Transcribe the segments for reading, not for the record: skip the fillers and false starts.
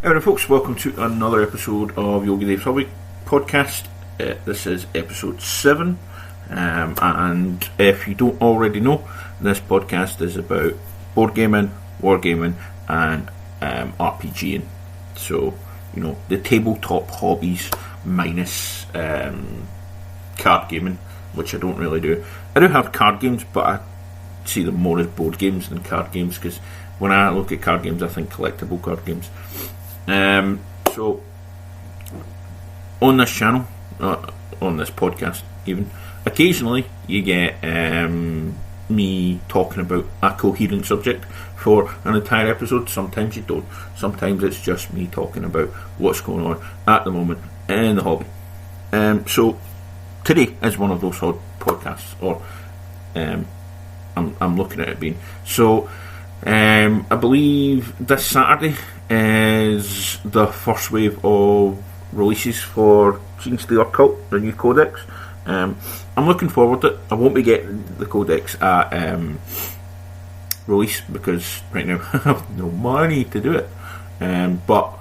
Alright folks, welcome to another episode of Yogi Dave's Hobby Podcast. This is episode 7, and if you don't already know, this podcast is about board gaming, wargaming and RPGing. So, you know, the tabletop hobbies minus card gaming, which I don't really do. I do have card games, but I see them more as board games than card games, because when I look at card games I think collectible card games. So on this channel, on this podcast even, occasionally you get me talking about a coherent subject for an entire episode. Sometimes you don't. Sometimes it's just me talking about what's going on at the moment in the hobby. So today is one of those podcasts, or I'm looking at it being. So I believe this Saturday is the first wave of releases for Genestealer Cult, the new codex. I'm looking forward to it. I won't be getting the codex at release because right now I have no money to do it. But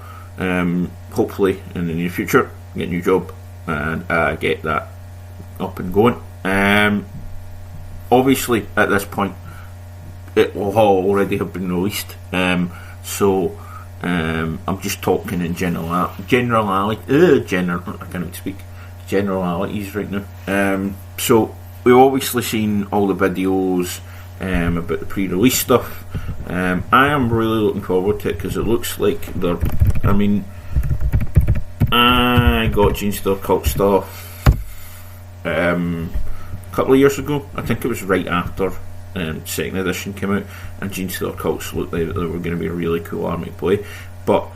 hopefully in the near future, get a new job and get that up and going. Obviously, at this point, it will already have been released. So I'm just talking in generalities right now. So we've obviously seen all the videos about the pre-release stuff. I am really looking forward to it because it looks like I got Genestealer Cult stuff a couple of years ago. I think it was right after second edition came out, and Genestealer Cults looked like they were going to be a really cool army to play, but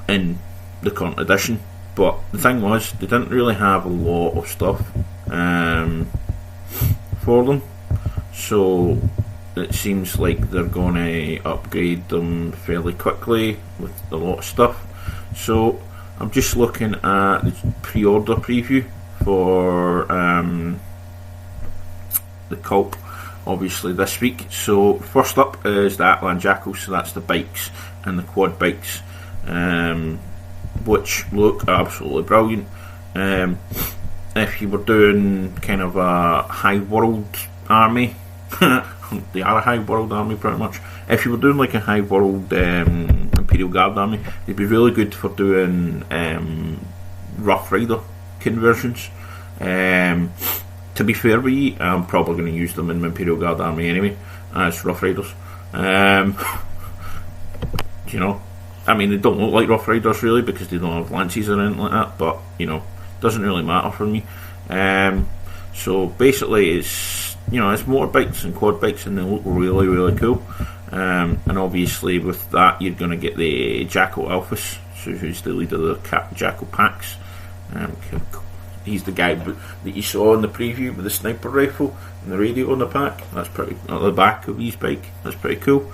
in the current edition. But the thing was, they didn't really have a lot of stuff for them, so it seems like they're going to upgrade them fairly quickly with a lot of stuff. So I'm just looking at the pre-order preview for the Cult, obviously this week. So first up is the Atlan Jackals, so that's the bikes and the quad bikes, which look absolutely brilliant. If you were doing kind of a high world army, they are a high world army pretty much. If you were doing like a high world Imperial Guard army, they'd be really good for doing Rough Rider conversions. To be fair with you, I'm probably going to use them in my Imperial Guard army anyway as Rough Riders. You know, I mean, they don't look like Rough Riders really because they don't have lances or anything like that, but you know, doesn't really matter for me. So basically it's, you know, it's motorbikes and quad bikes, and they look really, really cool. And obviously with that you're going to get the Jackal Alphas, so who's the leader of the Jackal packs. He's the guy that you saw in the preview with the sniper rifle and the radio on the pack. That's pretty, at the back of his bike. That's pretty cool.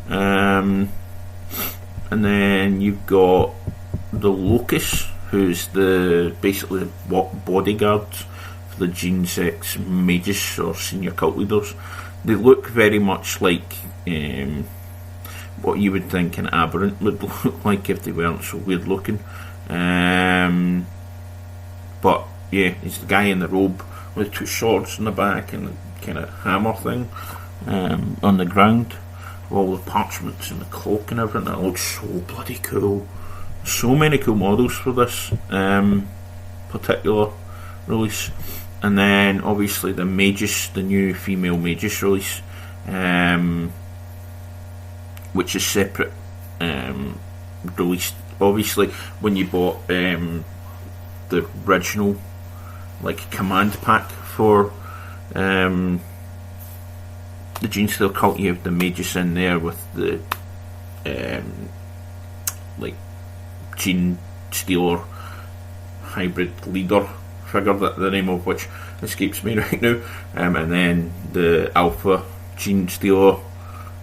And then you've got the Locust, who's basically the bodyguards for the Gene 6 mages or senior cult leaders. They look very much like what you would think an aberrant would look like if they weren't so weird looking. But yeah, he's the guy in the robe with two swords in the back and a kind of hammer thing on the ground. All the parchments and the cloak and everything. That looks so bloody cool. So many cool models for this particular release. And then obviously the Magus, the new female Magus release, which is separate, released. Obviously when you bought the original like command pack for the Genestealer Cult, you have the Magus in there with the like Genestealer hybrid leader figure, that the name of which escapes me right now, and then the Alpha Genestealer,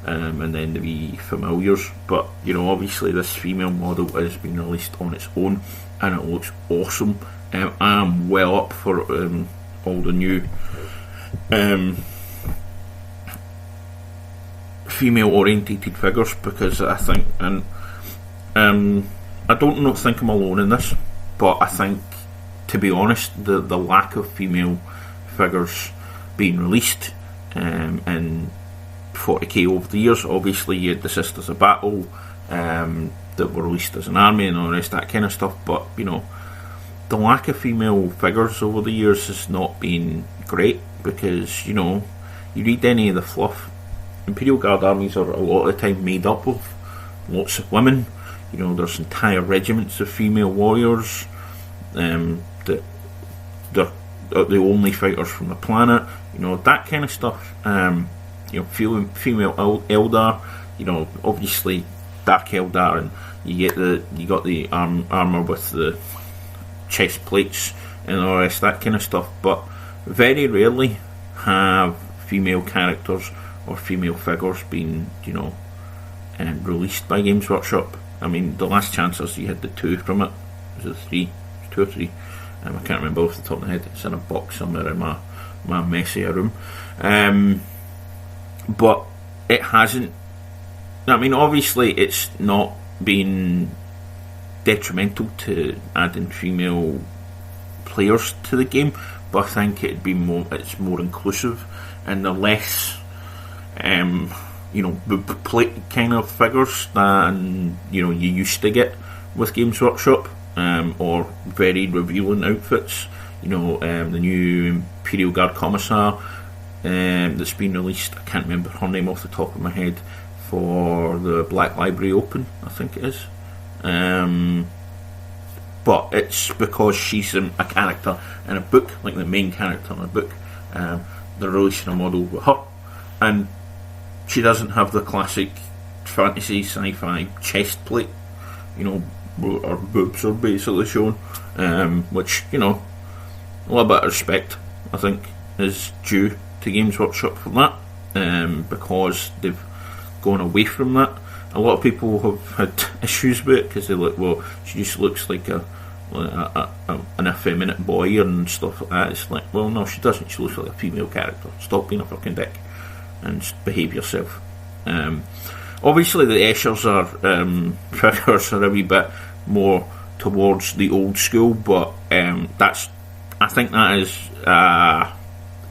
and then the wee familiars. But you know, obviously this female model has been released on its own and it looks awesome. I'm well up for all the new female orientated figures, because I think, and I don't think I'm alone in this, but I think, to be honest, the lack of female figures being released in 40k over the years. Obviously, you had the Sisters of Battle that were released as an army and all the rest of that kind of stuff, but the lack of female figures over the years has not been great, because you read any of the fluff, Imperial Guard armies are a lot of the time made up of lots of women. There's entire regiments of female warriors that they're the only fighters from the planet, that kind of stuff. Female Eldar, obviously Dark Eldar, and you got the armour with the chest plates and all the rest of that kind of stuff, but very rarely have female characters or female figures been released by Games Workshop. I mean, the last chances you had the 2 from it. Was it 3? 2 or 3? I can't remember off the top of my head. It's in a box somewhere in my messy room. But it hasn't. I mean, obviously, it's not been detrimental to adding female players to the game, but I think it's more inclusive, and the less plate kind of figures than you used to get with Games Workshop, or very revealing outfits. The new Imperial Guard Commissar that's been released, I can't remember her name off the top of my head, for the Black Library Open, I think it is. But it's because she's a character in a book, like the main character in a book. They're releasing a model with her, and she doesn't have the classic fantasy sci-fi chest plate. Her boobs are basically shown, which a little bit of respect, I think, is due to Games Workshop for that, because they've gone away from that. A lot of people have had issues with it because they're like, well, she just looks like an effeminate boy and stuff like that. It's like, well, no, she doesn't. She looks like a female character. Stop being a fucking dick and just behave yourself. Obviously, the Eschers figures are a wee bit more towards the old school, but I think that is a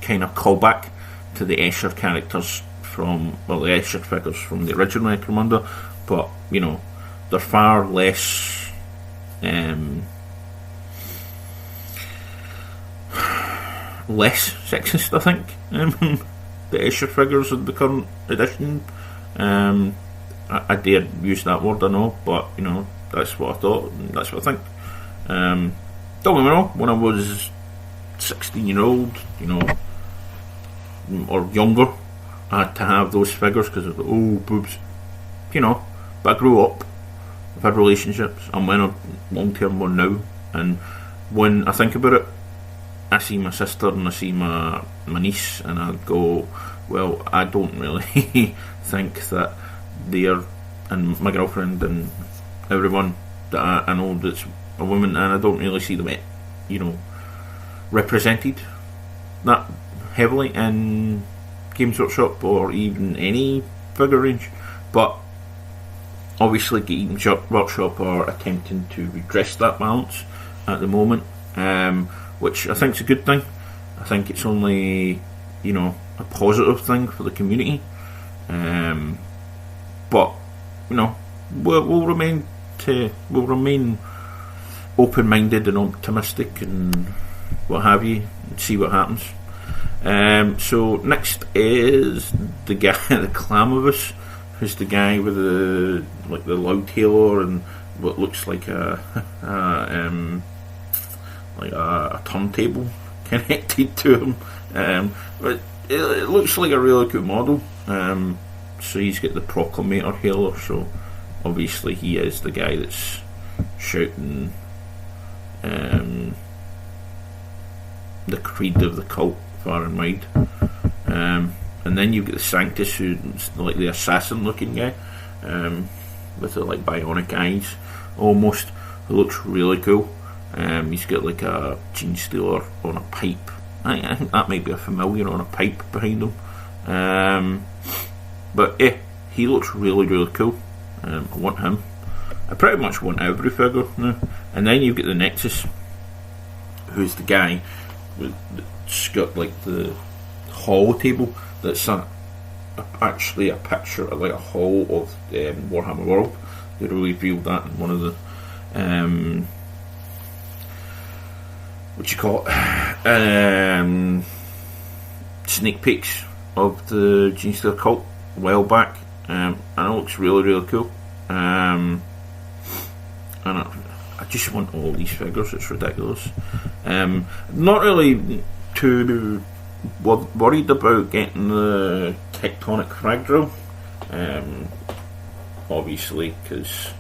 kind of callback to the Escher characters the Escher figures from the original Necromunda, but they're far less sexist, I think. The Escher figures in the current edition. I dare use that word, I know, but that's what I thought, and that's what I think. Don't get me wrong, when I was 16-year-old, or younger, I had to have those figures because of boobs, but I grew up, I've had relationships, I'm in a long-term one now, and when I think about it, I see my sister and I see my niece, and I go, well, I don't really think that they're, and my girlfriend and everyone that I know that's a woman, and I don't really see them, represented that heavily in Games Workshop or even any figure range. But obviously Games Workshop are attempting to redress that balance at the moment, which I think is a good thing. I think it's only a positive thing for the community, but we'll remain open-minded and optimistic and what have you, and see what happens. So next is the guy, the Clamovus, who's the guy with the loud tailor and what looks like a turntable connected to him. But it looks like a really cool model. So he's got the Proclamator hailer, so obviously he is the guy that's shouting the creed of the cult far and wide. And then you've got the Sanctus, who's like the assassin looking guy, with the bionic eyes almost, who looks really cool. He's got like a Genestealer on a pipe. I think that might be a familiar on a pipe behind him. But yeah, he looks really, really cool. I want him. I pretty much want every figure now. And then you get the Nexus, who's the guy that's got like the hall table that's actually a picture of like a hall of Warhammer World. They revealed that in one of the sneak peeks of the Genestealer Cult a while back, and it looks really, really cool. And I just want all these figures. It's ridiculous. Not really too worried about getting the tectonic frag drill, obviously, because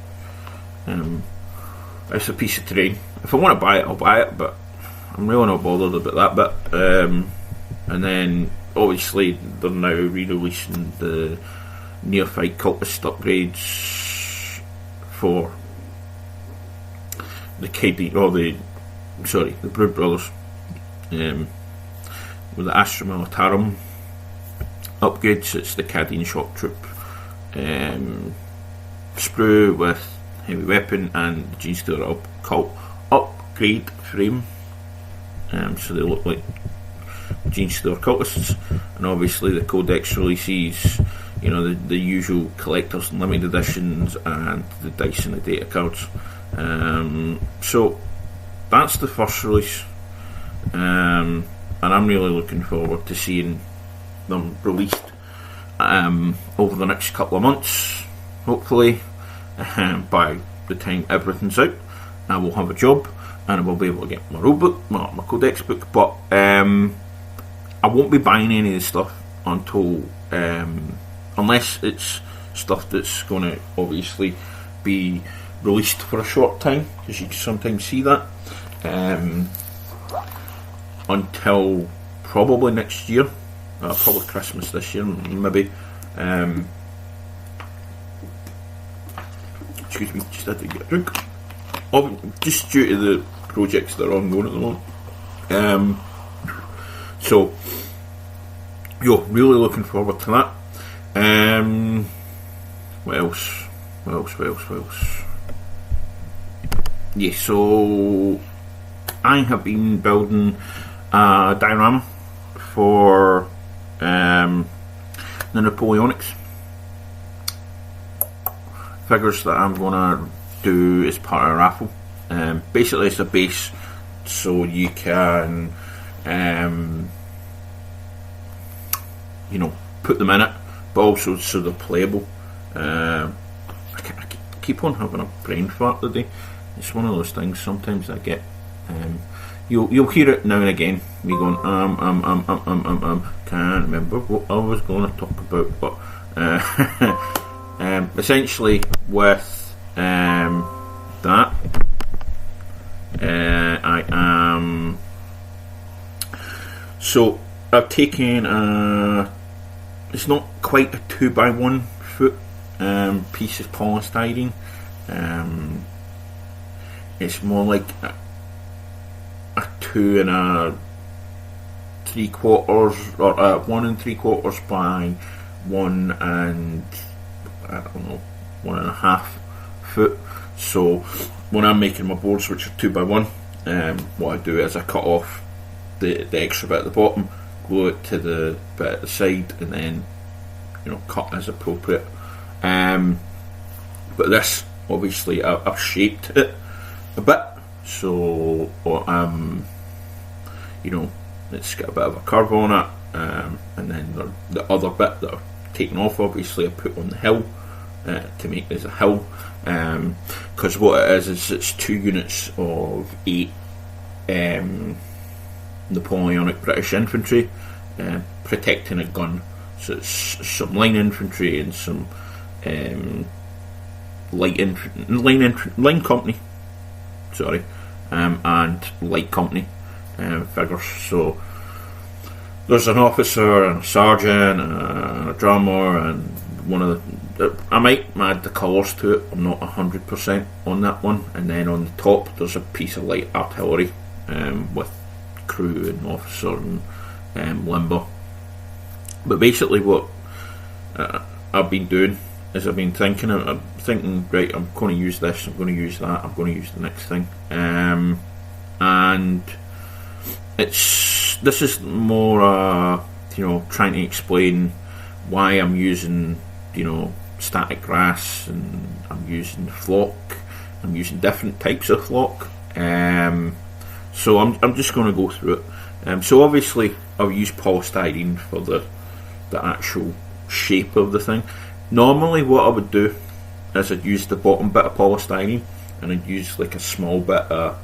it's a piece of terrain. If I want to buy it, I'll buy it, but I'm really not bothered about that bit. And then obviously they're now re-releasing the Neophyte Cultist upgrades for the the Brood Brothers, with the Astra Militarum upgrades. It's the Cadian Shock Troop sprue with heavy weapon and the Genestealer Cult upgrade frame, so they look like Genestealer Cultists. And obviously the Codex releases, the usual collectors and limited editions and the dice and the data cards. So that's the first release, and I'm really looking forward to seeing them released over the next couple of months. Hopefully, by the time everything's out, I will have a job and I will be able to get my rulebook, my Codex book. But I won't be buying any of this stuff until unless it's stuff that's going to obviously be released for a short time, because you can sometimes see that, until probably next year, probably Christmas this year, maybe. Excuse me, just had to get a drink. Just due to the projects that are ongoing at the moment. So, really looking forward to that. What else? Yeah, so I have been building a diorama for the Napoleonics figures that I'm going to do as part of a raffle. Basically it's a base so you can put them in it, but also so they're playable. I keep on having a brain fart today. It's one of those things sometimes I get. You'll hear it now and again, me going can't remember what I was going to talk about, but essentially with that, I am. So I've taken it's not quite a 2x1 foot piece of polystyrene. It's more like a 2 3/4 or 1 3/4 by 1 and 1.5 foot. So when I'm making my boards, which are 2x1, what I do is I cut off the extra bit at the bottom, glue it to the bit at the side, and then cut as appropriate. But this, obviously, I've shaped it a bit, so it's got a bit of a curve on it, and then the other bit that I've taken off, obviously, I put on the hill to make this a hill, because what it is it's 2 units of 8 Napoleonic British infantry protecting a gun. So it's some line infantry and some line company, and light company figures. So there's an officer and a sergeant and a drummer and one of the. I might add the colours to it. I'm not 100% on that one. And then on the top there's a piece of light artillery with crew and officer and limber. But basically what I've been doing is I've been thinking thinking, right, I'm going to use this, I'm going to use that, I'm going to use the next thing, and this is more trying to explain why I'm using static grass, and I'm using flock, I'm using different types of flock, so I'm just going to go through it. So obviously I'll use polystyrene for the actual shape of the thing. Normally what I would do is I'd use the bottom bit of polystyrene, and I'd use like a small bit of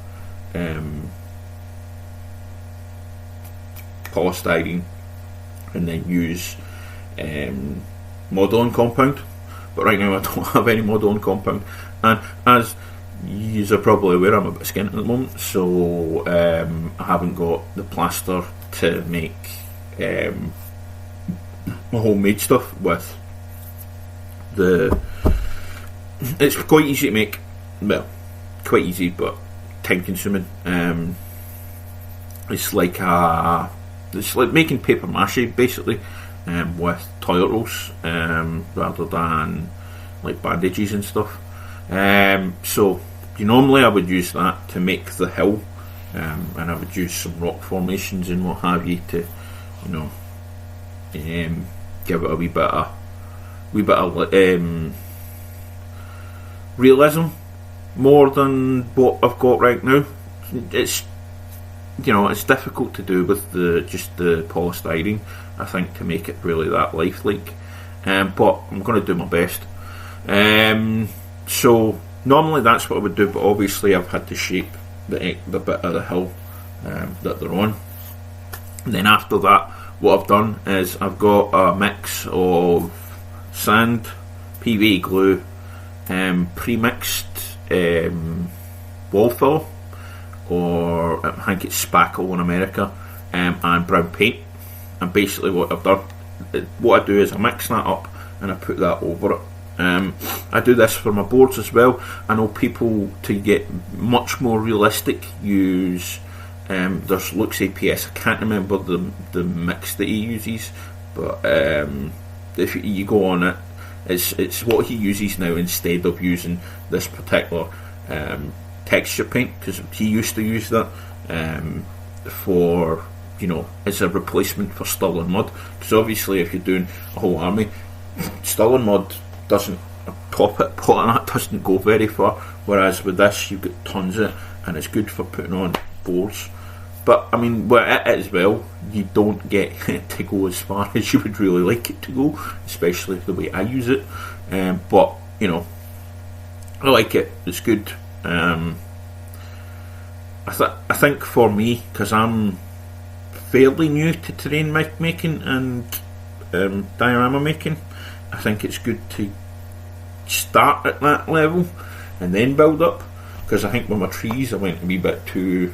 polystyrene, and then use modeling compound. But right now I don't have any modeling compound, and as you are probably aware, I'm a bit skint at the moment, so I haven't got the plaster to make my homemade stuff with. It's quite easy to make, well, quite easy but time consuming. It's like making paper mache basically, with toilet rolls, rather than like bandages and stuff. So normally I would use that to make the hill, and I would use some rock formations and what have you to give it a wee bit of realism, more than what I've got right now. It's it's difficult to do with just the polystyrene, I think, to make it really that lifelike, but I'm going to do my best. So normally that's what I would do, but obviously I've had to shape the bit of the hill that they're on. And then after that, what I've done is I've got a mix of sand, PVA glue, pre-mixed wall fill, or I think it's spackle in America, and brown paint. And basically what I've done, what I do is I mix that up and I put that over it. I do this for my boards as well. I know people, to get much more realistic, use there's Lux APS, I can't remember the mix that he uses, but if you go on it, it's what he uses now instead of using this particular texture paint, because he used to use that for as a replacement for Stirling mud, because obviously if you're doing a whole army, Stirling mud doesn't pot on that doesn't go very far, whereas with this you've got tons of it, and it's good for putting on boards. But I mean, with it as well, you don't get it to go as far as you would really like it to go, especially the way I use it. But I like it. It's good. I think for me, because I'm fairly new to terrain making and diorama making, I think it's good to start at that level and then build up. Because I think with my trees, I went a wee bit too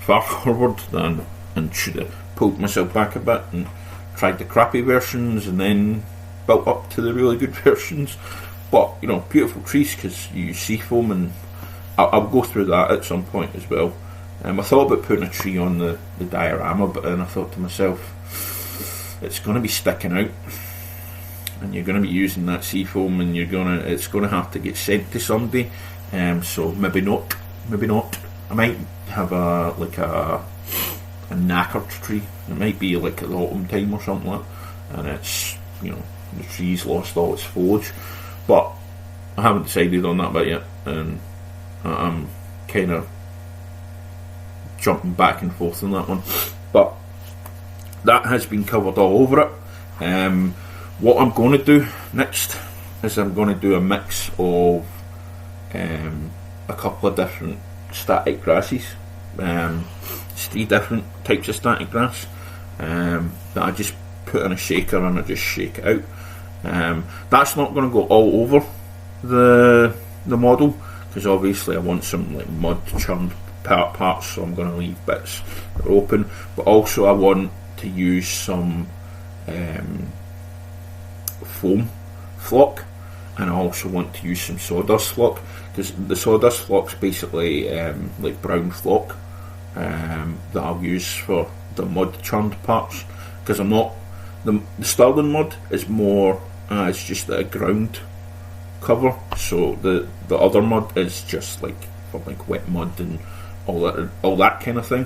far forward and should have pulled myself back a bit and tried the crappy versions and then built up to the really good versions. But beautiful trees, because you use seafoam, and I'll go through that at some point as well. I thought about putting a tree on the diorama, but then I thought to myself, it's going to be sticking out, and you're going to be using that seafoam, and it's going to have to get sent to somebody. So maybe not. I might have a knackered tree. It might be like at the autumn time or something like that, and it's the tree's lost all its foliage. But I haven't decided on that bit yet, and I'm kind of jumping back and forth on that one. But that has been covered all over it. What I'm going to do next is I'm going to do a mix of a couple of different static grasses. It's 3 different types of static grass that I just put in a shaker and I just shake it out. That's not going to go all over the model, because obviously I want some like mud churned parts, so I'm going to leave bits that are open. But also I want to use some foam flock, and I also want to use some sawdust flock, because the sawdust flock's basically like brown flock that I'll use for the mud churned parts, because I'm not the Stirling mud is more it's just a ground cover. So the other mud is just like for like wet mud and all that kind of thing.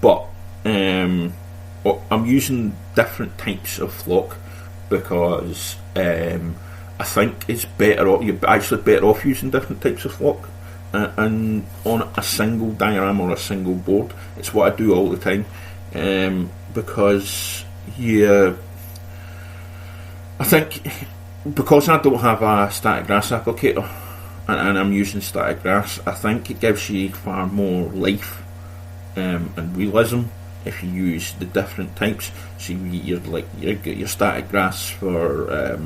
But I'm using different types of flock because I think it's better off. You're actually better off using different types of flock and on a single diorama or a single board. It's what I do all the time, because I think because I don't have a static grass applicator and I'm using static grass, I think it gives you far more life and realism if you use the different types. So you get your static grass for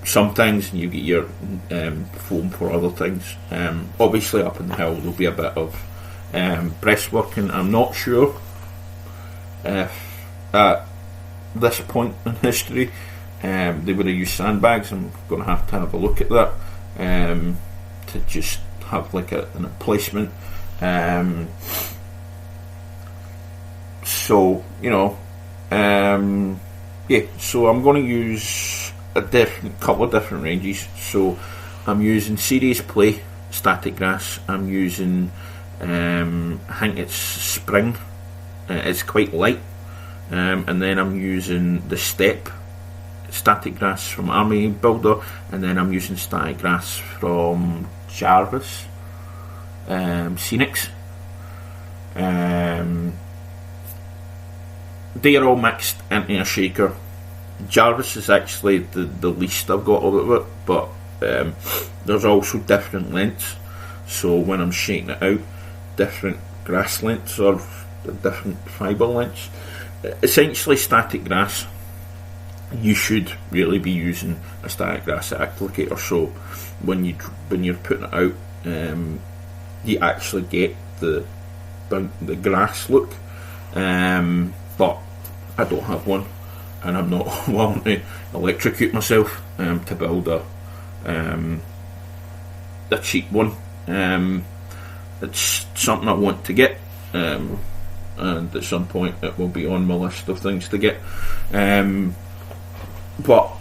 some things, and you get your foam for other things. Obviously, up in the hill there'll be a bit of breastwork, and I'm not sure if at this point in history they would have used sandbags. I'm going to have a look at that to just have like an emplacement. So so I'm going to use a couple of different ranges. So I'm using Serious Play static grass. I'm using I think it's Spring. It's quite light. And then I'm using the Step static grass from Army Builder, and then I'm using static grass from Jarvis Scenics. They're all mixed into a shaker. Jarvis is actually the least I've got of it, but there's also different lengths. So when I'm shaking it out, different grass lengths or different fibre lengths. Essentially, static grass, you should really be using a static grass applicator. So when you're putting it out, you actually get the grass look. But I don't have one, and I'm not willing to electrocute myself to build a cheap one. It's something I want to get, and at some point it will be on my list of things to get. But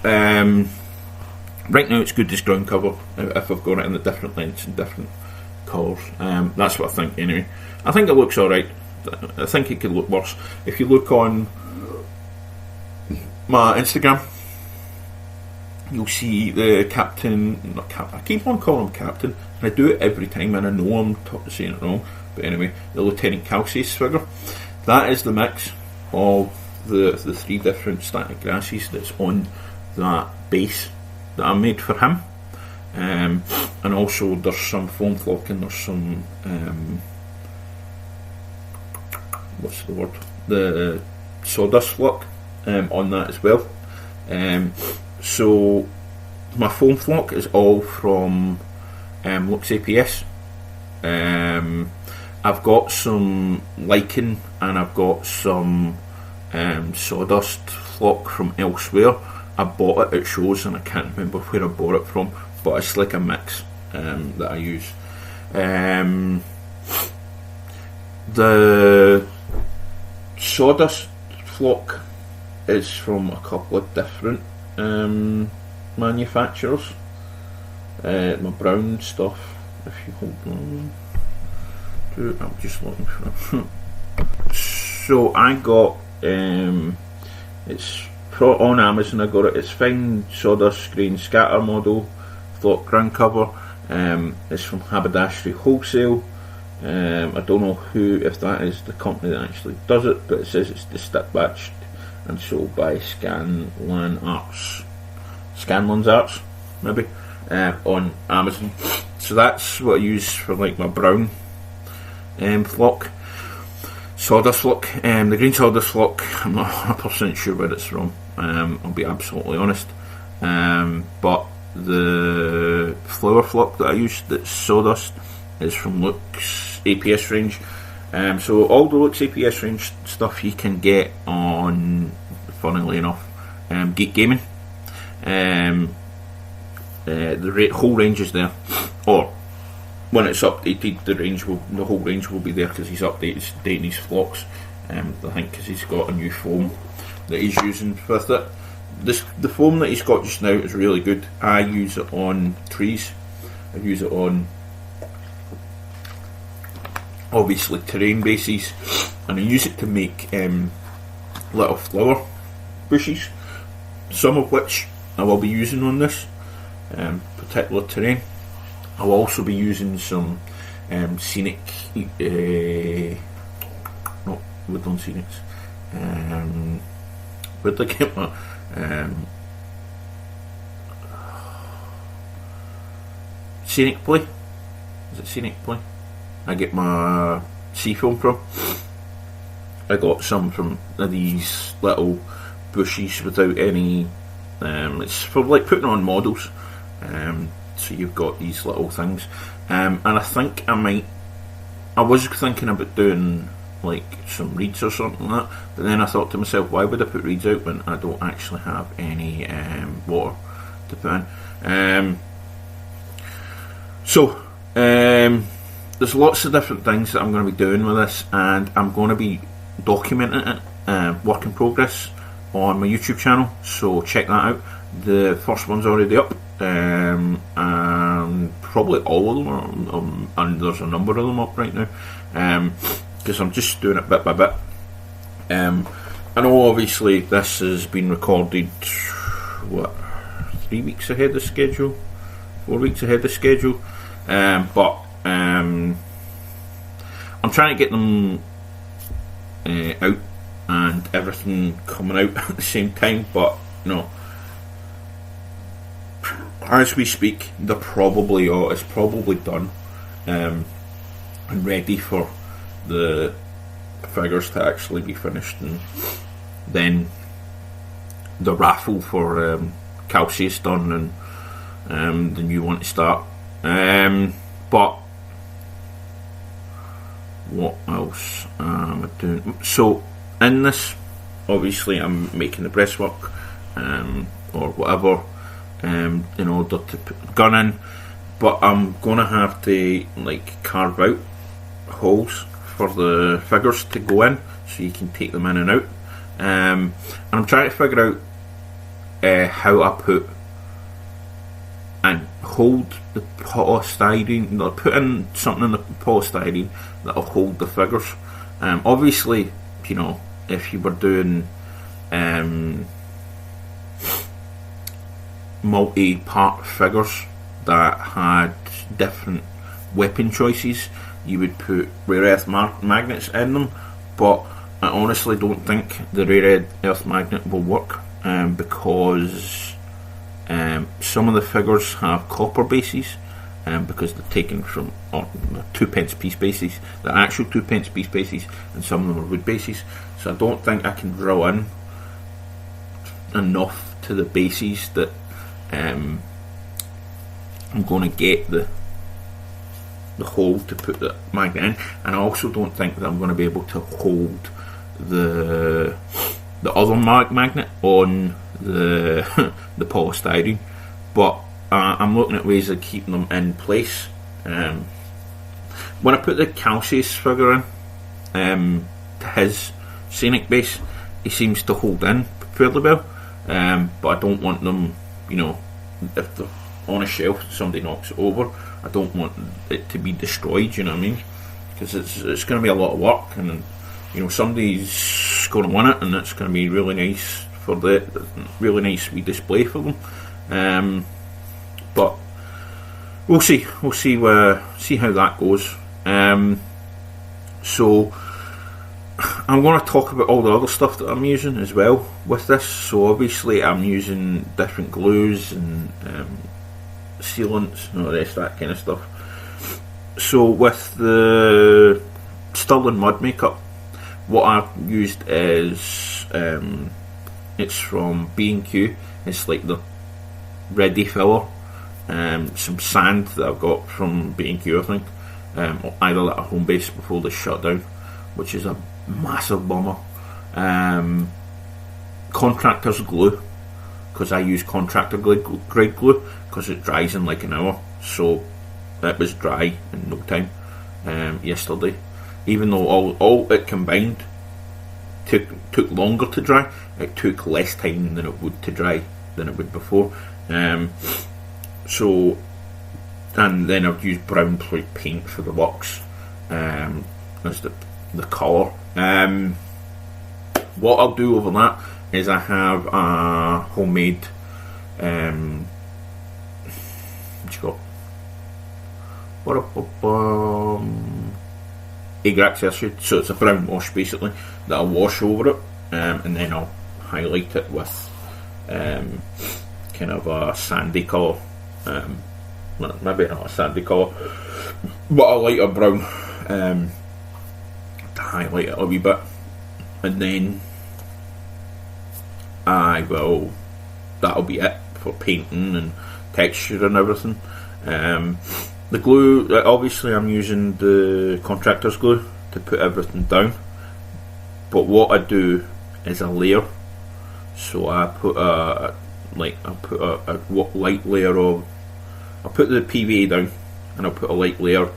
right now it's good as ground cover if I've got it in the different lengths and different colours. That's what I think anyway. I think it looks alright. I think it could look worse. If you look on my Instagram, you'll see the I keep on calling him Captain, and I do it every time, and I know I'm saying it wrong, but anyway, the Lieutenant Calcius figure. That is the mix of the three different static grasses that's on that base that I made for him. And also there's some foam flock and there's some what's the word? The sawdust flock on that as well. So my foam flock is all from Lux APS. I've got some lichen and I've got some sawdust flock from elsewhere. I bought it at shows and I can't remember where I bought it from, but it's like a mix that I use. The sawdust flock is from a couple of different manufacturers. My brown stuff, if you hold on, I'm just looking for it. So I got it's on Amazon. I got it. It's fine sawdust grain scatter model flock ground cover. It's from Haberdashery Wholesale. I don't know if that is the company that actually does it, but it says it's dispatched and sold by Scanlan's Arts, maybe, on Amazon. So that's what I use for like my brown flock, sawdust flock. The green sawdust flock, I'm not 100% sure where it's from. I'll be absolutely honest. But the flower flock that I use that's sawdust is from Lux APS range. So all the Lux APS range stuff you can get on, funnily enough, Geek Gaming. The whole range is there, or when it's updated, the whole range will be there because he's updating his flocks. I think because he's got a new foam that he's using with it. The foam that he's got just now is really good. I use it on trees. I use it on, obviously, terrain bases, and I use it to make little flower bushes, some of which I will be using on this particular terrain. I'll also be using some scenic, not woodland scenics. Where'd I get my scenic play? Is it scenic play? I get my sea foam from. I got some from these little bushes without any. It's for like putting on models. So you've got these little things, and I think I was thinking about doing like some reeds or something like that, but then I thought to myself, why would I put reeds out when I don't actually have any water to put in? There's lots of different things that I'm going to be doing with this, and I'm going to be documenting it, work in progress, on my YouTube channel, so check that out. The first one's already up, and probably all of them are, and there's a number of them up right now, because I'm just doing it bit by bit. I know obviously this has been recorded 3 weeks ahead of schedule, 4 weeks ahead of schedule, but I'm trying to get them out and everything coming out at the same time, but as we speak, it's probably done and ready for the figures to actually be finished, and then the raffle for Calcius done, and the new one to start. But what else am I doing? So in this, obviously I'm making the breastwork or whatever in order to put the gun in, but I'm gonna have to like carve out holes for the figures to go in so you can take them in and out, and I'm trying to figure out how I put and hold the polystyrene, put in something in the polystyrene that'll hold the figures. Obviously, if you were doing multi-part figures that had different weapon choices, you would put rare earth magnets in them, but I honestly don't think the rare earth magnet will work, because some of the figures have copper bases, because they're taken from 2p piece bases, the actual 2p piece bases, and some of them are wood bases, so I don't think I can drill in enough to the bases that I'm going to get the hole to put the magnet in, and I also don't think that I'm going to be able to hold the other magnet on the polystyrene, but I'm looking at ways of keeping them in place. When I put the Calcius figure in to his scenic base, he seems to hold in fairly well, but I don't want them, if they're on a shelf and somebody knocks it over, I don't want it to be destroyed, you know what I mean, because it's going to be a lot of work, and somebody's going to want it, and it's going to be really nice for the really nice wee display for them. But we'll see how that goes. So I'm going to talk about all the other stuff that I'm using as well with this. So obviously I'm using different glues and sealants and all the rest of that kind of stuff. So with the Sterling Mud makeup, what I've used is it's from B&Q. It's like the ready filler, some sand that I've got from B&Q, I think, either at a home base before they shut down, which is a massive bummer. Contractor's glue, because I use contractor grade glue, because it dries in like an hour, so it was dry in no time yesterday, even though all it combined took longer to dry. It took less time than it would to dry than it would before. So, and then I've used brown paint for the works as the colour. What I'll do over that is I have a homemade egg acid, so it's a brown wash basically that I'll wash over it, and then I'll highlight it with kind of a sandy colour, maybe not a sandy colour, but a lighter brown, to highlight it a wee bit, and then that'll be it for painting and texture and everything. The glue, obviously I'm using the contractor's glue to put everything down, but what I do is a layer. So I put a light layer of, I'll put the PVA down and I'll put a light layer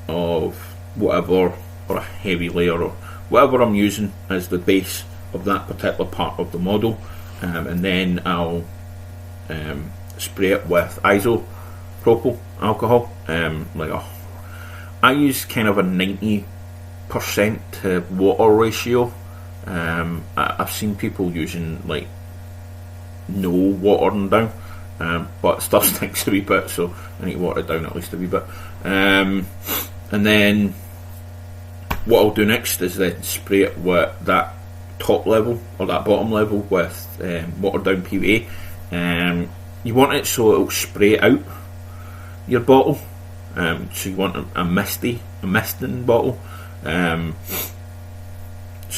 of whatever, or a heavy layer, or whatever I'm using as the base of that particular part of the model, and then I'll spray it with isopropyl alcohol. I use kind of a 90% to water ratio. I've seen people using like no watering down, but it still stinks a wee bit, so I need to water it down at least a wee bit. And then what I'll do next is then spray it with that top level or that bottom level with watered down PVA. You want it so it'll spray out your bottle, so you want a misting bottle, so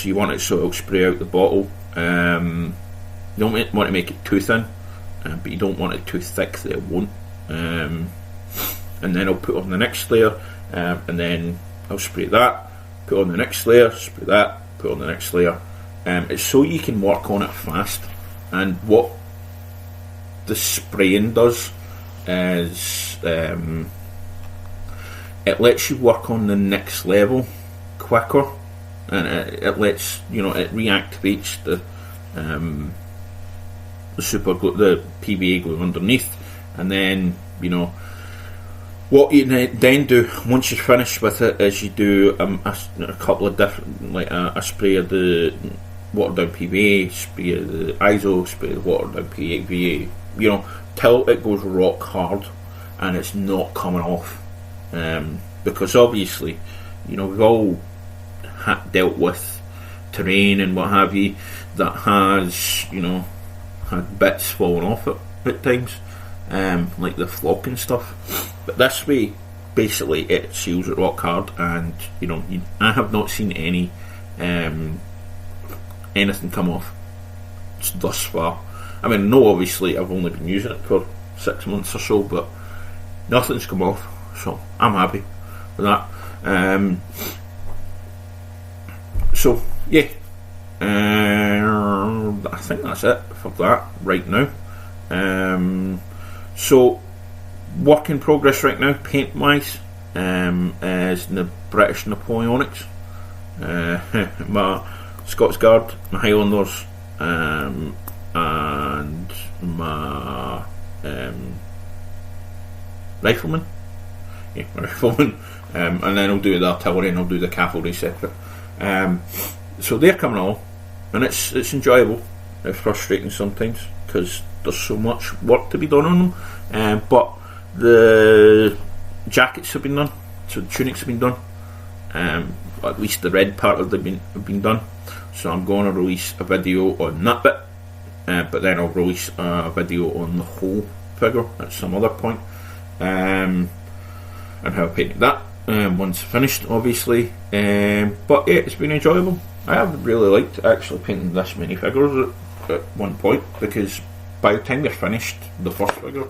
you want it so it'll spray out the bottle. You don't want to make it too thin, but you don't want it too thick that it won't. And then I'll put on the next layer, and then I'll spray that, put on the next layer, spray that, put on the next layer. It's so you can work on it fast, and what the spraying does is it lets you work on the next level quicker, and it lets it reactivates the super glue, the PVA glue underneath, and then what you then do once you're finished with it is you do a couple of different, like a spray of the watered down PVA, spray of the ISO, spray of the watered down PVA, till it goes rock hard and it's not coming off, because obviously we've all dealt with terrain and what have you that has had bits falling off it at times, like the flock and stuff, but this way basically it seals it rock hard, and I have not seen anything come off thus far. I mean, no, obviously I've only been using it for 6 months or so, but nothing's come off, so I'm happy with that. So yeah, I think that's it for that right now. So work in progress right now, paint wise, is the British Napoleonics, my Scots Guard, my Highlanders, and my rifleman. Yeah, my rifleman. And then I'll do the artillery and I'll do the cavalry separate. So they're coming along, and it's enjoyable. It's frustrating sometimes because there's so much work to be done on them. But the jackets have been done, so the tunics have been done. At least the red part of them have been done. So I'm going to release a video on that bit, but then I'll release a video on the whole figure at some other point, and how I painted that once finished, obviously. But yeah, it's been enjoyable. I have really liked actually painting this many figures at one point, because by the time you're finished the first figure,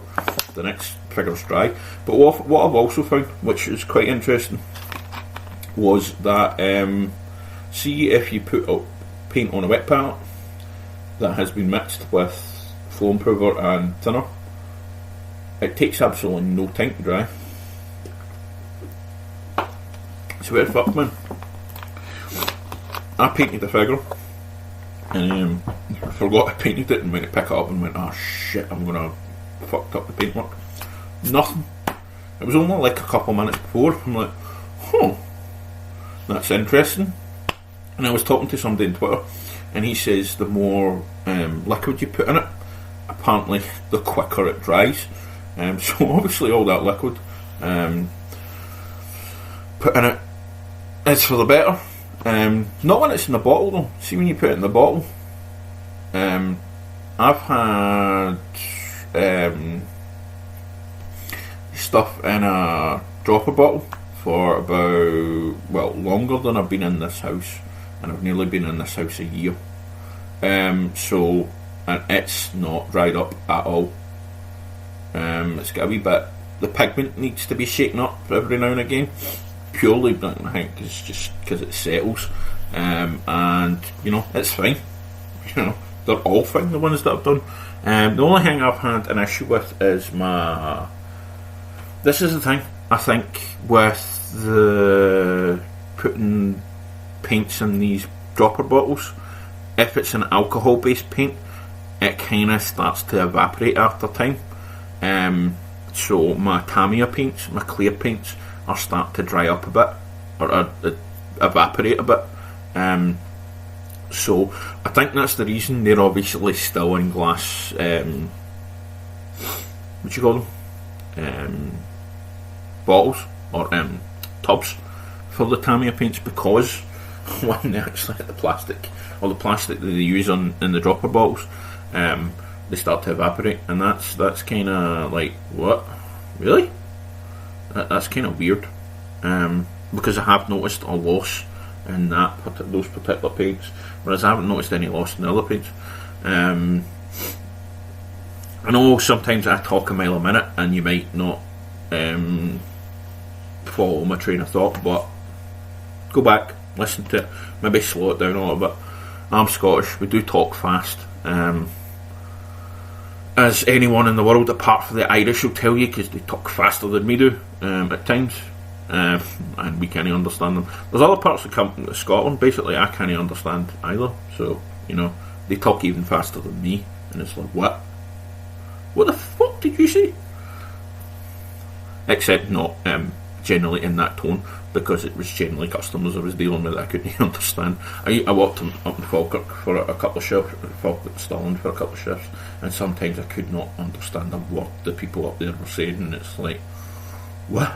the next figure's dry. But what I've also found, which is quite interesting, was that see if you put paint on a wet palette that has been mixed with flow improver and thinner, it takes absolutely no time to dry. So where the fuck, man? I painted the figure, and I forgot I painted it and went to pick it up and went, oh shit, I'm gonna fucked up the paintwork. Nothing. It was only like a couple minutes before. I'm like, that's interesting. And I was talking to somebody on Twitter, and he says the more liquid you put in it, apparently the quicker it dries. So obviously all that liquid put in it is for the better. Not when it's in the bottle though. See, when you put it in the bottle, I've had stuff in a dropper bottle for about, well, longer than I've been in this house, and I've nearly been in this house a year. So, and it's not dried up at all. It's got a wee bit, the pigment needs to be shaken up every now and again, purely, but I think it's just because it settles, and you know, it's fine. You know, they're all fine, the ones that I've done. The only thing I've had an issue with is my, this is the thing, I think, with the putting paints in these dropper bottles, if it's an alcohol based paint, it kind of starts to evaporate after time. So my Tamiya paints, my clear paints, are starting to dry up a bit, or evaporate a bit. So I think that's the reason they're obviously still in glass, what you call them, bottles or tubs for the Tamiya paints, because when they actually hit the plastic, or the plastic that they use in the dropper bottles, they start to evaporate, and that's kind of like, what, really? That's kind of weird, because I have noticed a loss in those particular paints, whereas I haven't noticed any loss in the other paints. I know sometimes I talk a mile a minute and you might not follow my train of thought, but go back, listen to it, maybe slow it down a little bit. I'm Scottish, we do talk fast, as anyone in the world apart from the Irish will tell you, because they talk faster than me do at times, and we can't understand them. There's other parts of Scotland basically I can't understand either, so you know, they talk even faster than me, and it's like, what the fuck did you say? Except not generally in that tone, because it was generally customers I was dealing with that I couldn't understand. I walked up in Falkirk for a couple of shifts, Falkirk Stirling for a couple of shifts, and sometimes I could not understand a word the people up there were saying, and it's like, what?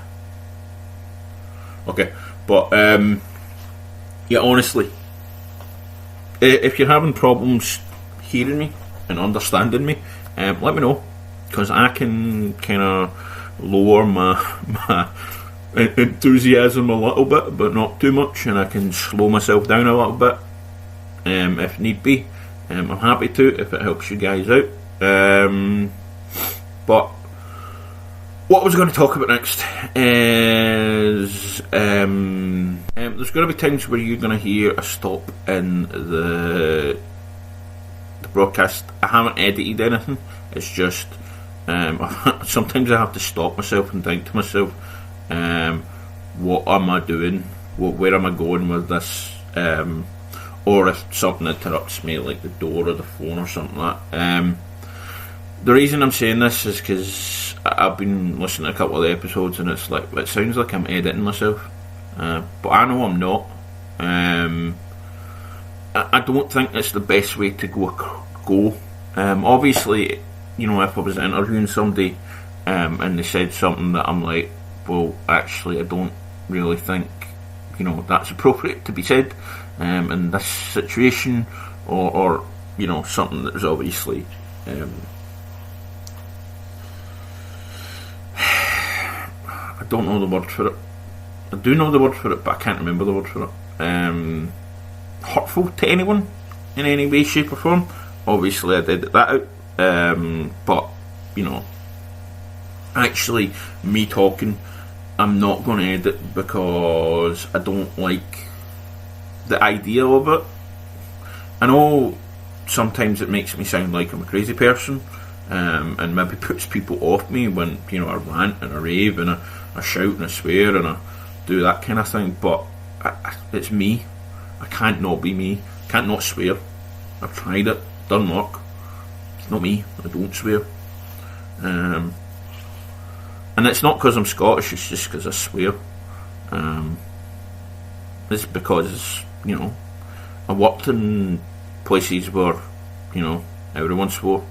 Okay, but yeah, honestly, if you're having problems hearing me and understanding me, let me know, because I can kind of lower my enthusiasm a little bit, but not too much, and I can slow myself down a little bit if need be. I'm happy to, if it helps you guys out. But what I was going to talk about next is there's going to be times where you're going to hear a stop in the broadcast. I haven't edited anything, it's just sometimes I have to stop myself and think to myself, what am I doing? Where am I going with this? Or if something interrupts me, like the door or the phone or something like that. The reason I'm saying this is because I've been listening to a couple of the episodes, and it's like, it sounds like I'm editing myself, but I know I'm not. I don't think it's the best way to go. Obviously, you know, if I was interviewing somebody and they said something that I'm like, well, actually, I don't really think, you know, that's appropriate to be said in this situation, or you know, something that is obviously I don't know the word for it. I do know the word for it, but I can't remember the word for it. Hurtful to anyone in any way, shape or form. Obviously I did that out, but you know, actually me talking, I'm not going to edit, because I don't like the idea of it. I know sometimes it makes me sound like I'm a crazy person, and maybe puts people off me when, you know, I rant and I rave and I shout and I swear and I do that kind of thing, but it's me. I can't not be me. Can't not swear. I've tried it. Doesn't work. It's not me. I don't swear. And it's not because I'm Scottish. It's just because I swear. It's because, you know, I worked in places where, you know, everyone swore.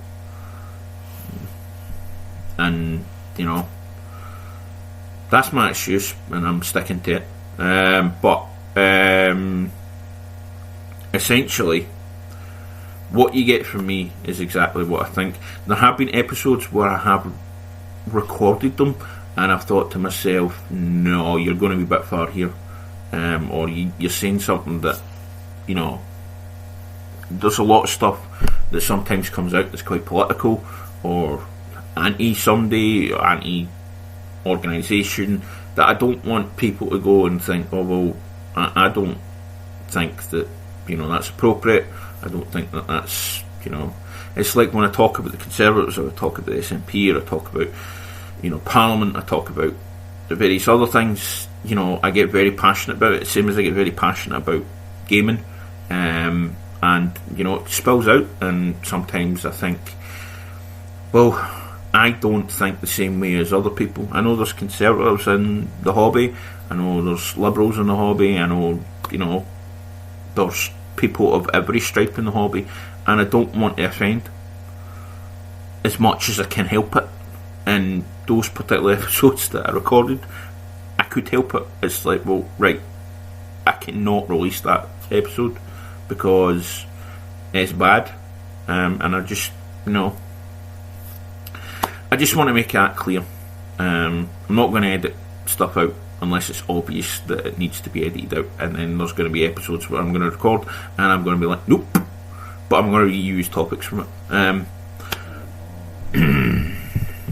And, you know, that's my excuse, and I'm sticking to it. But essentially, what you get from me is exactly what I think. There have been episodes where I have recorded them, and I've thought to myself, no, you're going to be a bit far here. Or you're saying something that, you know, there's a lot of stuff that sometimes comes out that's quite political, or anti-somebody, or anti-organisation, that I don't want people to go and think, oh, well, I don't think that, you know, that's appropriate. I don't think that that's, you know, it's like when I talk about the Conservatives, or I talk about the SNP, or I talk about, you know, Parliament, I talk about the various other things, you know, I get very passionate about it, same as I get very passionate about gaming, and, you know, it spills out, and sometimes I think, well, I don't think the same way as other people. I know there's Conservatives in the hobby, I know there's Liberals in the hobby, I know, you know, there's people of every stripe in the hobby, and I don't want to offend as much as I can help it. And those particular episodes that I recorded, I could help it. It's like, well, right, I cannot release that episode because it's bad, and I just, you know, I just want to make that clear. I'm not going to edit stuff out unless it's obvious that it needs to be edited out, and then there's going to be episodes where I'm going to record and I'm going to be like, nope, but I'm going to reuse topics from it.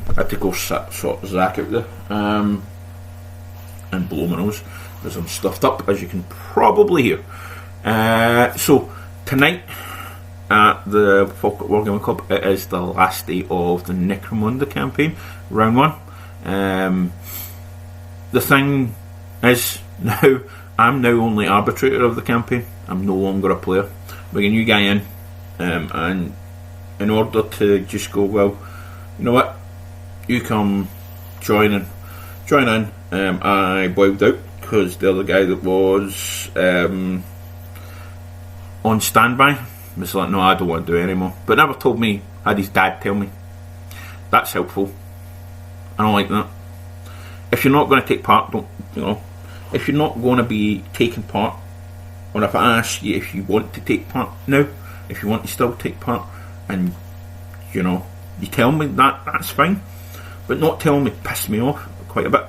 I had to go sort Zach out there and blow my nose because I'm stuffed up, as you can probably hear. So tonight at the Falkirk Wargaming Club, it is the last day of the Necromunda campaign, round 1. The thing is, now I'm now only arbitrator of the campaign. I'm no longer a player. Bring a new guy in, and in order to just go, well, you know what, you come join in. I bowed out because the other guy that was on standby was like, no, I don't want to do it anymore. But never told me, had his dad tell me. That's helpful. I don't like that. If you're not going to take part, don't, you know, if you're not going to be taking part, or if I ask you if you want to take part now, if you want to still take part, and, you know, you tell me that, that's fine. But not telling me pissed me off quite a bit.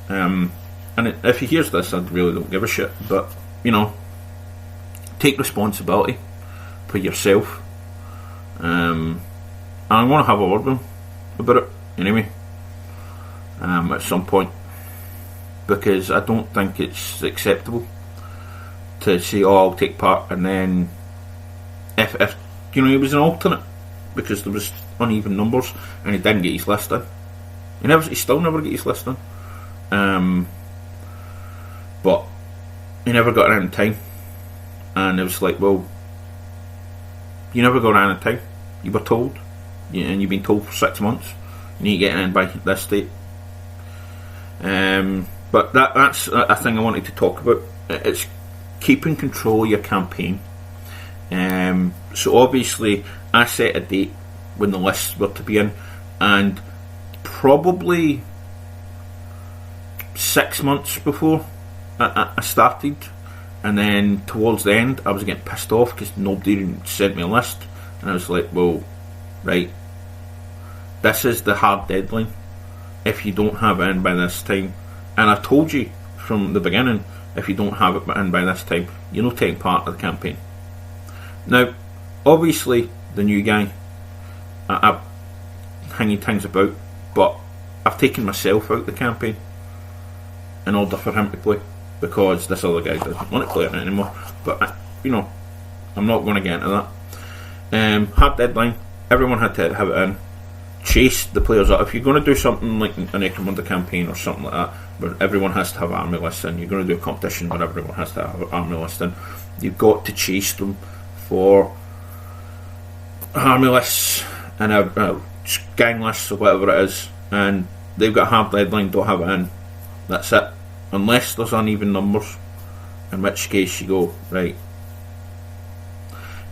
And if he hears this, I really don't give a shit. But, you know, take responsibility for yourself. And I'm going to have a word with him about it anyway, at some point, because I don't think it's acceptable to say, oh, I'll take part, and then if you know, he was an alternate because there was uneven numbers and he didn't get his list in. He still never get his list in. But he never got around in time, and it was like, well, you never got around in time. You were told, and you've been told for 6 months. You need to get in by this date. But that's a thing I wanted to talk about. It's keeping control of your campaign. So obviously I set a date when the lists were to be in, and probably 6 months before I started, and then towards the end I was getting pissed off because nobody sent me a list, and I was like, well, right, this is the hard deadline. If you don't have it in by this time, and I've told you from the beginning, if you don't have it in by this time, you're not taking part of the campaign. Now, obviously, the new guy, I'm hanging things about, but I've taken myself out of the campaign in order for him to play, because this other guy doesn't want to play it anymore. But, you know, I'm not going to get into that. Hard deadline, everyone had to have it in. chase the players up. If you're going to do something like a Necromunda campaign or something like that, where everyone has to have army lists in, you're going to do a competition where everyone has to have army lists in, you've got to chase them for army lists and a gang lists or whatever it is, and they've got a hard deadline, don't have it in. That's it. Unless there's uneven numbers, in which case you go, right,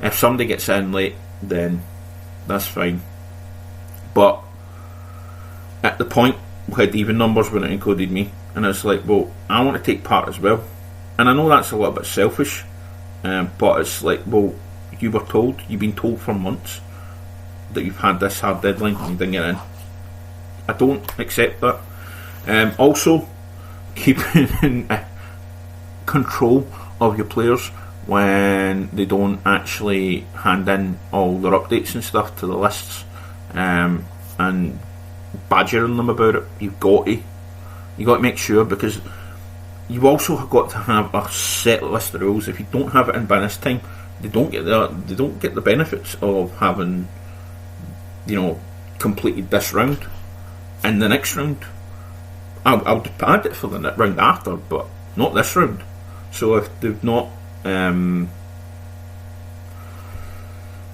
if somebody gets in late, then that's fine. But at the point we had even numbers when it included me, and it's like, well, I want to take part as well. And I know that's a little bit selfish, but it's like, well, you've been told for months that you've had this hard deadline and you didn't get in. I don't accept that. Also, keeping control of your players when they don't actually hand in all their updates and stuff to the lists, and badgering them about it. You've got to make sure, because you've also got to have a set list of rules. If you don't have it in by this time, they don't get the benefits of having, completed this round. In the next round, I'll add it for the round after, but not this round. So if they've not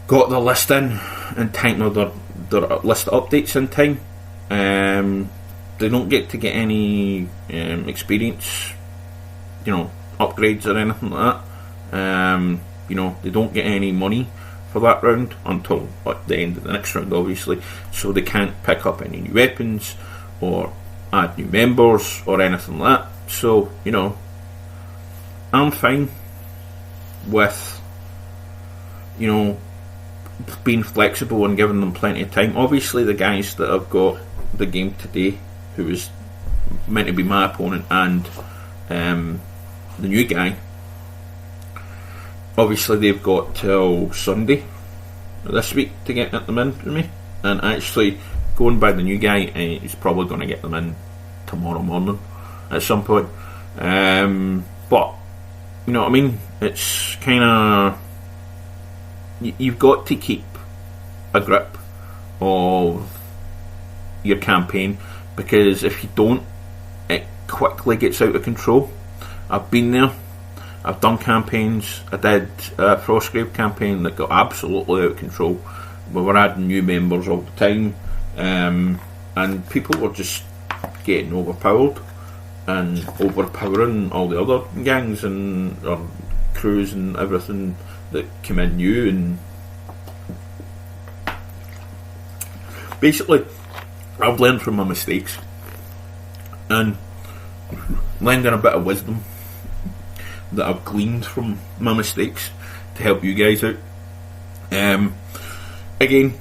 got the list in time, or their list updates in time, they don't get any experience, upgrades or anything like that. They don't get any money for that round until at the end of the next round, obviously. So they can't pick up any new weapons or add new members or anything like that. So, I'm fine with, being flexible and giving them plenty of time. Obviously, the guys that have got the game today, who was meant to be my opponent, and the new guy, obviously they've got till Sunday this week to get them in for me. And actually, going by the new guy, he's probably going to get them in tomorrow morning at some point. But you know what I mean? It's kind of, you've got to keep a grip of your campaign, because if you don't, it quickly gets out of control. I've been there. I've done campaigns. I did a Frostgrave campaign that got absolutely out of control. We were adding new members all the time, and people were just getting overpowered and overpowering all the other gangs and crews and everything that came in new. And basically, I've learned from my mistakes and lending a bit of wisdom that I've gleaned from my mistakes to help you guys out. Again,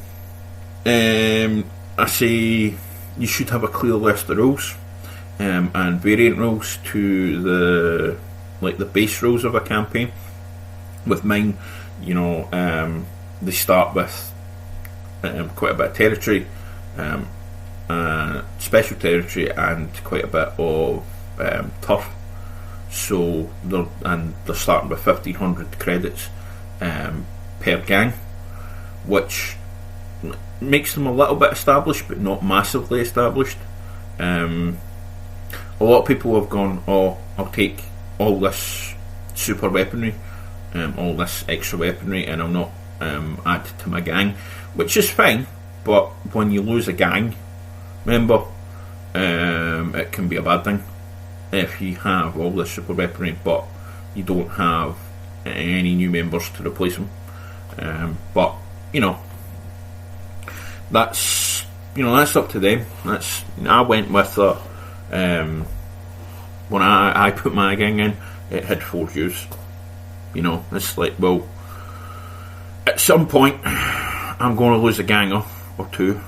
I say you should have a clear list of rules, and variant rules to the base rules of a campaign. With mine, they start with quite a bit of territory, special territory, and quite a bit of turf. So they're starting with 1,500 credits per gang, which makes them a little bit established, but not massively established. A lot of people have gone, I'll take all this super weaponry, all this extra weaponry, and I'll not add to my gang, which is fine. But when you lose a gang member, it can be a bad thing. If you have all this super weaponry but you don't have any new members to replace them, but that's up to them. I went with when I put my gang in, it had 4 views. It's like, well, at some point I'm going to lose a gang or two,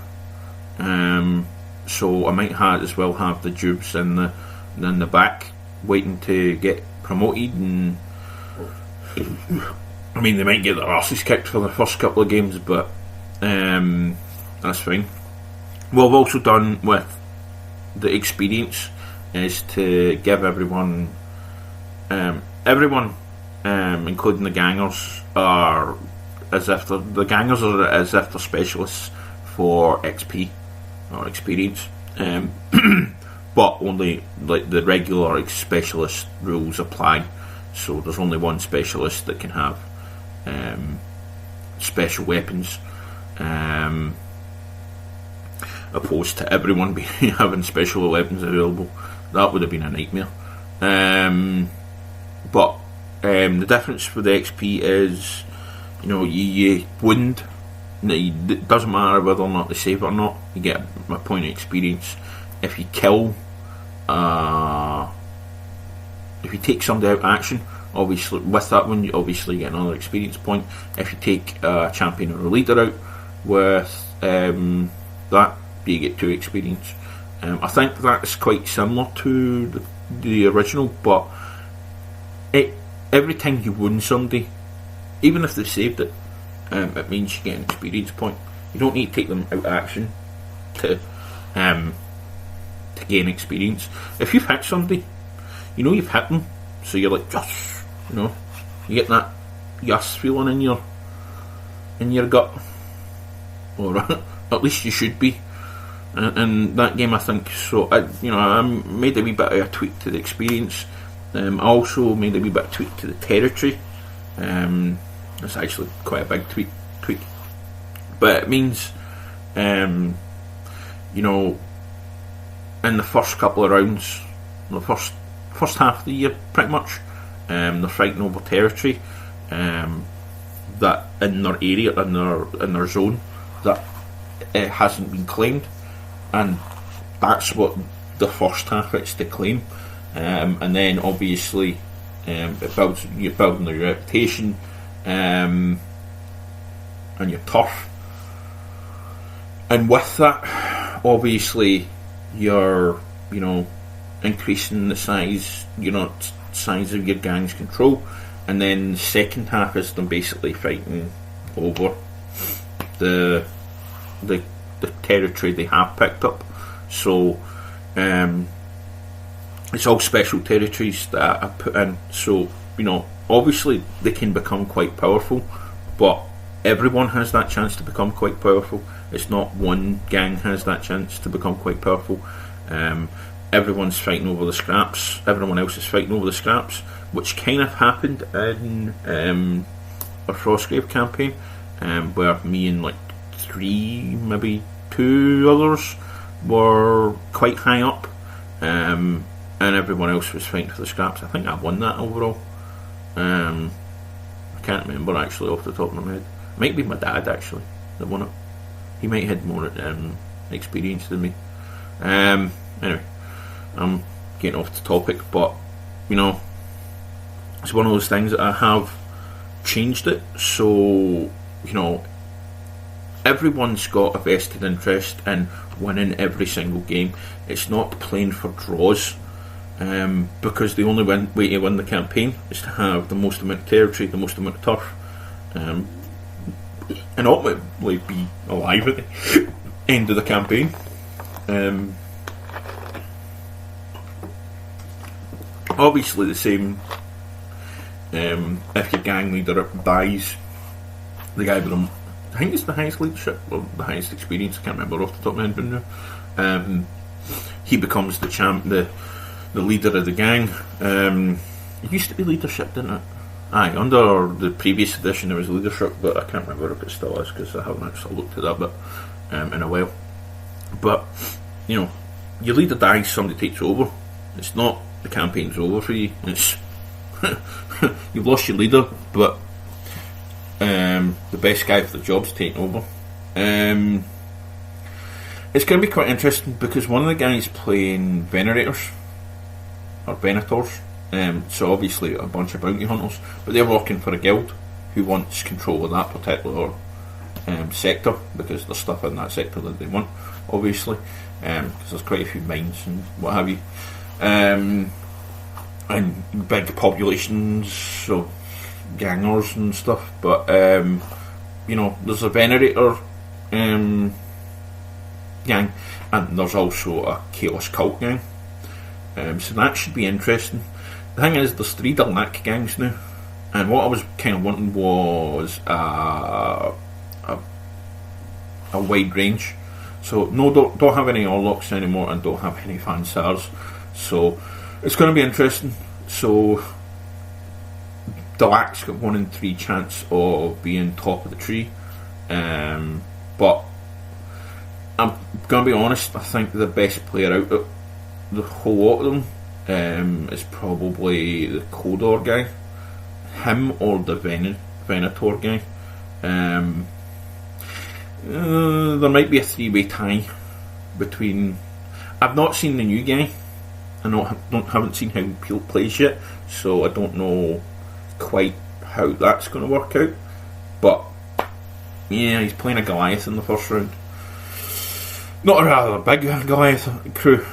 so I might as well have the dupes in the back waiting to get promoted. And I mean, they might get their arses kicked for the first couple of games, but that's fine. What I've also done with the experience is to give everyone, including the gangers, are as if they're specialists for XP or experience, but only like the regular specialist rules apply. So there's only one specialist that can have special weapons, opposed to everyone having special weapons available. That would have been a nightmare. But the difference for the XP is, you wound. It doesn't matter whether or not they save it or not. You get a point of experience. If you kill, if you take somebody out of action, obviously with that one, you obviously get another experience point. If you take a champion or a leader out with that, you get 2 experience. I think that's quite similar to the original, but every time you wound somebody, even if they saved it, it means you get an experience point. You don't need to take them out of action to gain experience. If you've hit somebody, you've hit them, so you're like, yes, you get that yes feeling in your gut, or at least you should be. And that game, I think, so I made a wee bit of a tweak to the experience. I also made a wee bit of tweak to the territory. It's actually quite a big tweak, but it means, in the first couple of rounds, the first half of the year, pretty much, they're fighting over territory that in their area, in their zone, that it hasn't been claimed, and that's what the first half is to claim. And then obviously you're building your reputation and your turf, and with that obviously you're increasing the size of your gang's control. And then the second half is them basically fighting over the territory they have picked up. So it's all special territories that I put in. So obviously they can become quite powerful, but everyone has that chance to become quite powerful. It's not one gang has that chance to become quite powerful. Everyone's fighting over the scraps. Everyone else is fighting over the scraps, which kind of happened in a Frostgrave campaign, where me and like 3, maybe 2 others were quite high up, and everyone else was fighting for the scraps. I think I won that overall. I can't remember actually off the top of my head. It might be my dad actually that won it. He might have had more experience than me. Anyway, I'm getting off the topic, but it's one of those things that I have changed it, so everyone's got a vested interest in winning every single game. It's not playing for draws, because the only way to win the campaign is to have the most amount of territory, the most amount of turf, and ultimately be alive at the end of the campaign. Obviously the same, if your gang leader dies, the guy with them, I think it's the highest leadership or the highest experience, I can't remember off the top of my head now, he becomes the leader of the gang. It used to be leadership, didn't it? Aye, under the previous edition there was leadership, but I can't remember if it still is, because I haven't actually looked at that bit in a while. But your leader dies, somebody takes over. It's not the campaign's over for you. It's you've lost your leader, but the best guy for the job's taken over. It's going to be quite interesting because one of the guys playing Venerators or Venators, so obviously a bunch of bounty hunters, but they're working for a guild who wants control of that particular sector, because there's stuff in that sector that they want, obviously, because there's quite a few mines and what have you, and big populations of gangers and stuff. But there's a Venerator gang, and there's also a Chaos Cult gang, so that should be interesting. The thing is, there's 3 Dalnak gangs now, and what I was kind of wanting was a a wide range. So no, don't have any Orlocks anymore, and don't have any Fansars. So it's going to be interesting. So Dalak's got 1 in 3 chance of being top of the tree, but I'm going to be honest. I think the best player out of the whole lot of them is probably the Kodor guy, him or the Venator guy. There might be a 3-way tie between. I've not seen the new guy. I haven't seen how he plays yet, so I don't know quite how that's going to work out. But yeah, he's playing a Goliath in the first round. Not a rather big Goliath crew,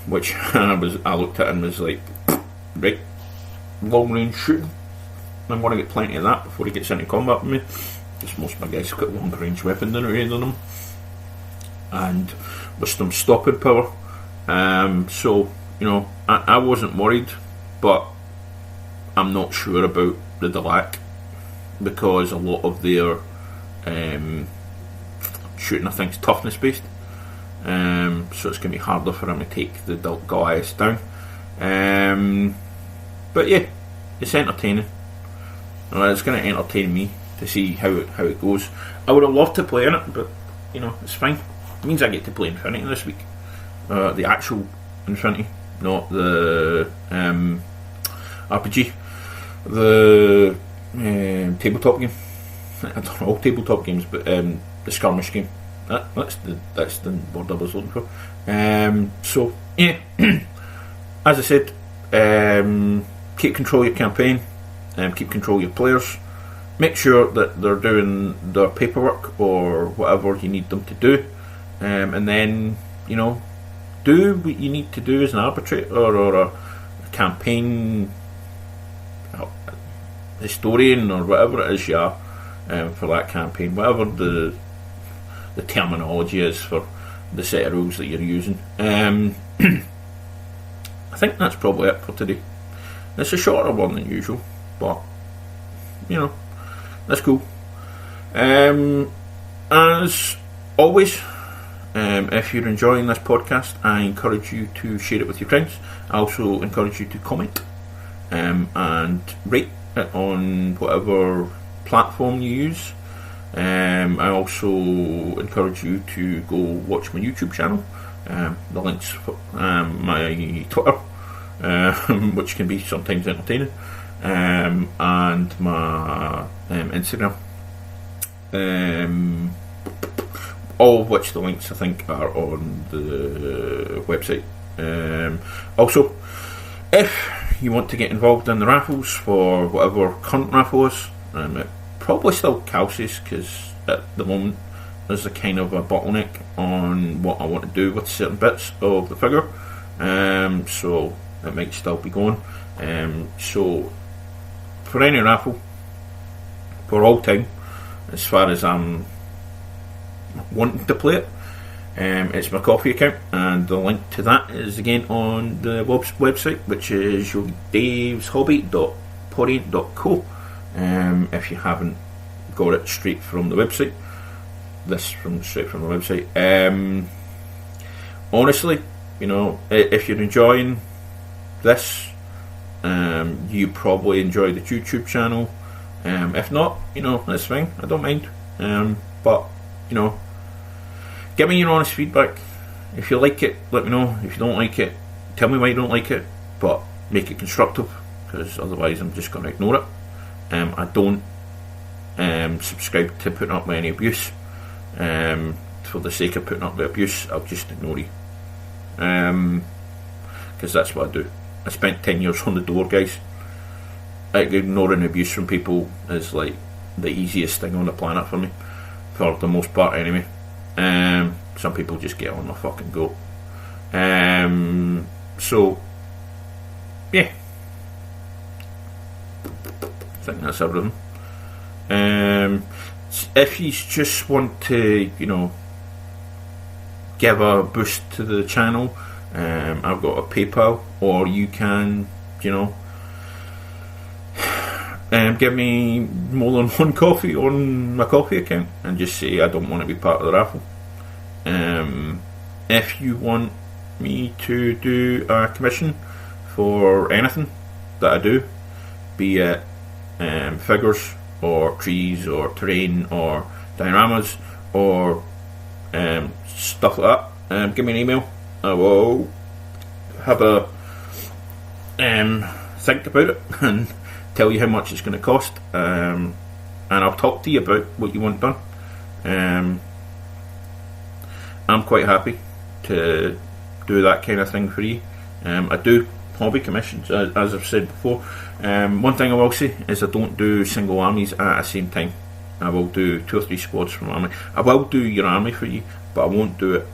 which I looked at and was like, right, long range shooting. I'm going to get plenty of that before he gets into combat with me. Because most of my guys have got long range weaponry on them, and with some stopping power. So you know, I wasn't worried, but I'm not sure about the Dalak, because a lot of their shooting, I think, is toughness based. So it's going to be harder for him to take the Goliaths down. But yeah, it's entertaining. It's going to entertain me to see how it goes. I would have loved to play in it, but you know, it's fine. It means I get to play Infinity this week. The actual Infinity, not the RPG. The tabletop game. I don't know all tabletop games, but the skirmish game. That's the word I was looking for. So yeah, as I said, keep control of your campaign, keep control of your players. Make sure that they're doing their paperwork or whatever you need them to do, and then you know, do what you need to do as an arbitrator or a campaign historian or whatever it is you are for that campaign, whatever the terminology is for the set of rules that you're using. I think that's probably it for today. It's a shorter one than usual, but you know, that's cool. As always, if you're enjoying this podcast, I encourage you to share it with your friends. I also encourage you to comment and rate it on whatever platform you use. I also encourage you to go watch my YouTube channel. The links for my Twitter, which can be sometimes entertaining, and my Instagram. All of which the links I think are on the website. Also, if you want to get involved in the raffles for whatever current raffle is, it probably still Kelsey's, because at the moment there's a kind of a bottleneck on what I want to do with certain bits of the figure, so it might still be going. So for any raffle for all time, as far as I'm wanting to play it, it's my coffee account, and the link to that is again on the website, which is daveshobby.podient.co. If you haven't got it straight from the website, straight from the website. Honestly, you know, if you're enjoying this, you probably enjoy the YouTube channel. If not, you know, that's fine. I don't mind. But you know, give me your honest feedback. If you like it, let me know. If you don't like it, tell me why you don't like it, but make it constructive, because otherwise I'm just going to ignore it. I don't subscribe to putting up with any abuse. For the sake of putting up with abuse, I'll just ignore you, because that's what I do. I spent 10 years on the door, guys. Ignoring abuse from people is like the easiest thing on the planet for me, for the most part anyway. Some people just get on my fucking go. So yeah, I think that's everything. If you just want to, you know, give a boost to the channel, I've got a PayPal, or you can, you know, give me more than one coffee on my coffee account and just say I don't want to be part of the raffle. If you want me to do a commission for anything that I do, be it figures or trees or terrain or dioramas or stuff like that, give me an email. I will have a think about it and tell you how much it's going to cost, and I'll talk to you about what you want done. I'm quite happy to do that kind of thing for you. I do hobby commissions, as I've said before. One thing I will say is I don't do single armies at the same time. I will do 2 or 3 squads from army. I will do your army for you, but I won't do it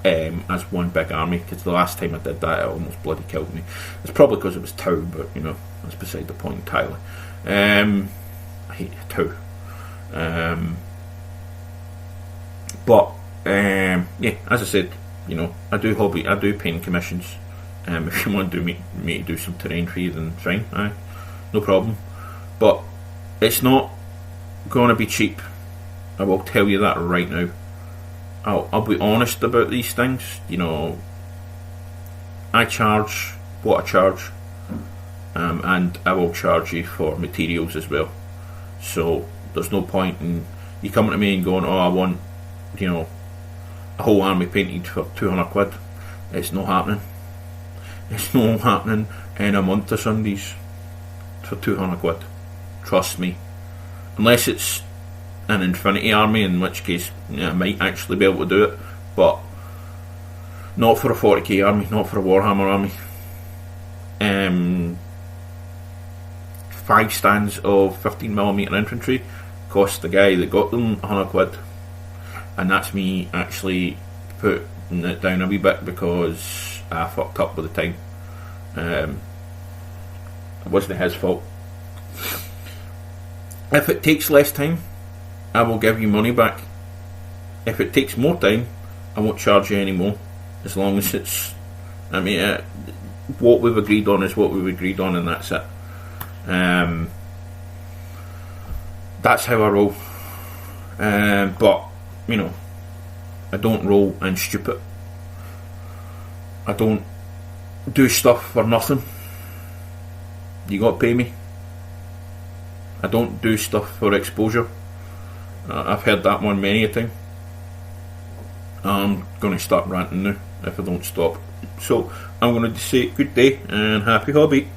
as one big army, because the last time I did that it almost bloody killed me. It's probably because it was Tau, but you know, that's beside the point entirely. I hate Tau. But yeah, as I said, you know, I do paint commissions. If you want to do me to do some terrain for you, then fine, no problem. But it's not going to be cheap. I will tell you that right now. I'll be honest about these things. You know, I charge what I charge, and I will charge you for materials as well. So there's no point in you coming to me and going, oh, I want, you know, a whole army painted for 200 quid. It's not happening. It's not happening in a month of Sundays for 200 quid. Trust me. Unless it's an Infinity army, in which case I might actually be able to do it, but not for a 40k army, not for a Warhammer army. 5 stands of 15mm infantry cost the guy that got them 100 quid, and that's me actually putting it down a wee bit because I fucked up with the time. It wasn't his fault. If it takes less time, I will give you money back. If it takes more time, I won't charge you any more, as long as it's, I mean, what we've agreed on is what we've agreed on, and that's it. That's how I roll. But, you know, I don't roll in stupid. I don't do stuff for nothing. You got to pay me. I don't do stuff for exposure. I've heard that one many a time. I'm going to start ranting now if I don't stop. So I'm going to say good day and happy hobby.